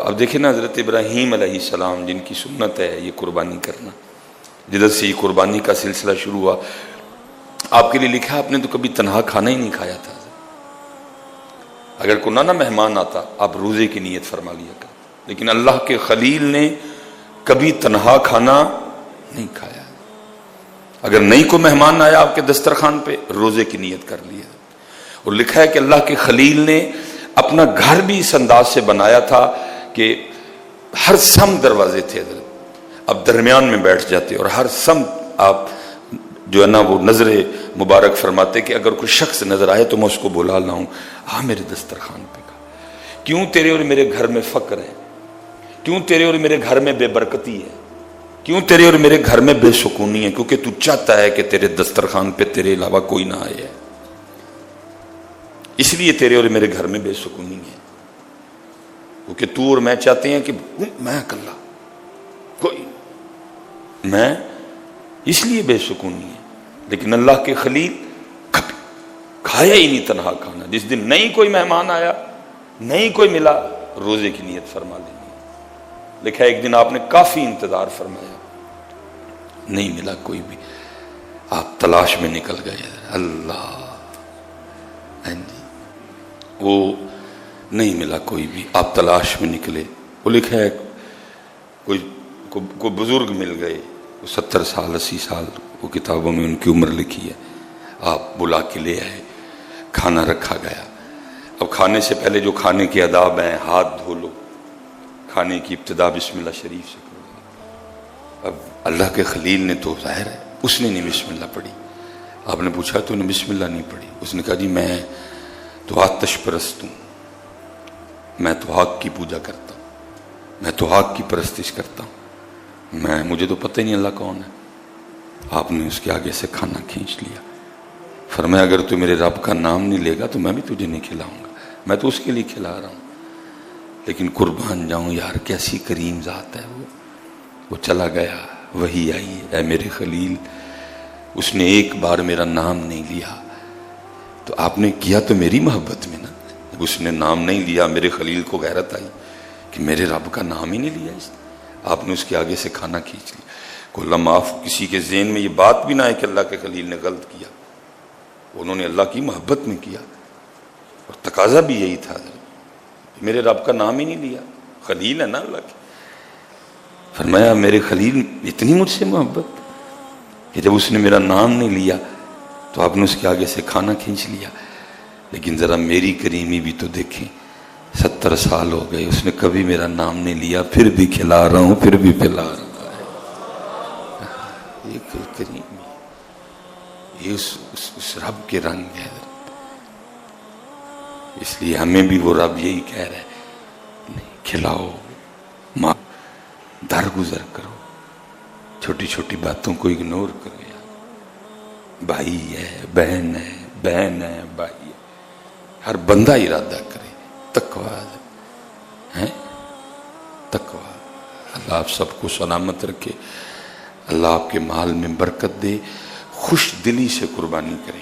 اب دیکھیں نا حضرت ابراہیم علیہ السلام جن کی سنت ہے یہ قربانی کرنا، جدھر سے یہ قربانی کا سلسلہ شروع ہوا، آپ کے لیے لکھا ہے آپ نے تو کبھی تنہا کھانا ہی نہیں کھایا تھا۔ اگر کوئی نہ مہمان آتا آپ روزے کی نیت فرما لیا کرتے، لیکن اللہ کے خلیل نے کبھی تنہا کھانا نہیں کھایا۔ اگر نہیں کوئی مہمان آیا آپ کے دسترخوان پہ روزے کی نیت کر لیا۔ اور لکھا ہے کہ اللہ کے خلیل نے اپنا گھر بھی اس انداز سے بنایا تھا کہ ہر سمت دروازے تھے، اب درمیان میں بیٹھ جاتے اور ہر سمت آپ جو ہے نا وہ نظر مبارک فرماتے کہ اگر کوئی شخص نظر آئے تو میں اس کو بلا لاؤں، ہاں میرے دسترخوان پہ کا۔ کیوں تیرے اور میرے گھر میں فقر ہے، کیوں تیرے اور میرے گھر میں بے برکتی ہے، کیوں تیرے اور میرے گھر میں بے سکونی ہے؟ کیونکہ تو چاہتا ہے کہ تیرے دسترخوان پہ تیرے علاوہ کوئی نہ آئے، اس لیے تیرے اور میرے گھر میں بے سکونی ہے۔ کیونکہ تو اور میں چاہتے ہیں کہ میں اکلا، کوئی میں، اس لیے بے سکونی ہے۔ لیکن اللہ کے خلیل کبھی کھایا ہی نہیں تنہا کھانا۔ جس دن نہیں کوئی مہمان آیا، نہیں کوئی ملا، روزے کی نیت فرما لینی۔ لکھا ہے ایک دن آپ نے کافی انتظار فرمایا، نہیں ملا کوئی بھی، آپ تلاش میں نکل گئے، اللہ وہ نہیں ملا کوئی بھی، آپ تلاش میں نکلے۔ وہ لکھا ہے کوئی بزرگ مل گئے، 70 سال 80 سال، وہ کتابوں میں ان کی عمر لکھی ہے، آپ بلا کے لے آئے، کھانا رکھا گیا۔ اب کھانے سے پہلے جو کھانے کے آداب ہیں، ہاتھ دھو لو، کھانے کی ابتدا بسم اللہ شریف سے کرو۔ اب اللہ کے خلیل نے تو ظاہر ہے اس نے نہیں بسم اللہ پڑھی۔ آپ نے پوچھا تو نے بسم اللہ نہیں پڑھی؟ اس نے کہا جی میں تو آتش پرست ہوں، میں تو آگ کی پوجا کرتا ہوں، میں تو آگ کی پرستش کرتا ہوں، مجھے تو پتہ ہی نہیں اللہ کون ہے۔ آپ نے اس کے آگے سے کھانا کھینچ لیا، فرمایا اگر تو میرے رب کا نام نہیں لے گا تو میں بھی تجھے نہیں کھلاؤں گا، میں تو اس کے لیے کھلا رہا ہوں۔ لیکن قربان جاؤں یار، کیسی کریم ذات ہے وہ چلا گیا، وہی آئی، اے میرے خلیل اس نے ایک بار میرا نام نہیں لیا، تو آپ نے کیا تو میری محبت میں نا، اس نے نام نہیں لیا، میرے خلیل کو غیرت آئی کہ میرے رب کا نام ہی نہیں لیا اس نے، آپ نے اس کے آگے سے کھانا کھینچ لیا۔ کو اللہ معاف، کسی کے ذہن میں یہ بات بھی نہ ہے کہ اللہ کے خلیل نے غلط کیا، انہوں نے اللہ کی محبت میں کیا، اور تقاضا بھی یہی تھا، میرے رب کا نام ہی نہیں لیا، خلیل ہے نا اللہ کی۔ فرمایا میرے خلیل اتنی مجھ سے محبت کہ جب اس نے میرا نام نہیں لیا تو آپ نے اس کے آگے سے کھانا کھینچ لیا۔ لیکن ذرا میری کریمی بھی تو دیکھیں، 70 سال ہو گئے اس نے کبھی میرا نام نہیں لیا، پھر بھی کھلا رہا ہوں، پھر بھی پلا رہا ہوں۔ یہ کریمی، یہ اس رب کے رنگ ہے۔ اس لیے ہمیں بھی وہ رب یہی کہہ رہا ہے، نہیں کھلاؤ، ماں درگزر کرو، چھوٹی چھوٹی باتوں کو اگنور کرو یار۔ بھائی ہے، بہن ہے، بہن ہے، بھائی ہے، ہر بندہ ارادہ کرے، تقویٰ ہے، تقویٰ۔ اللہ آپ سب کو سلامت رکھے، اللہ آپ کے مال میں برکت دے، خوش دلی سے قربانی کریں۔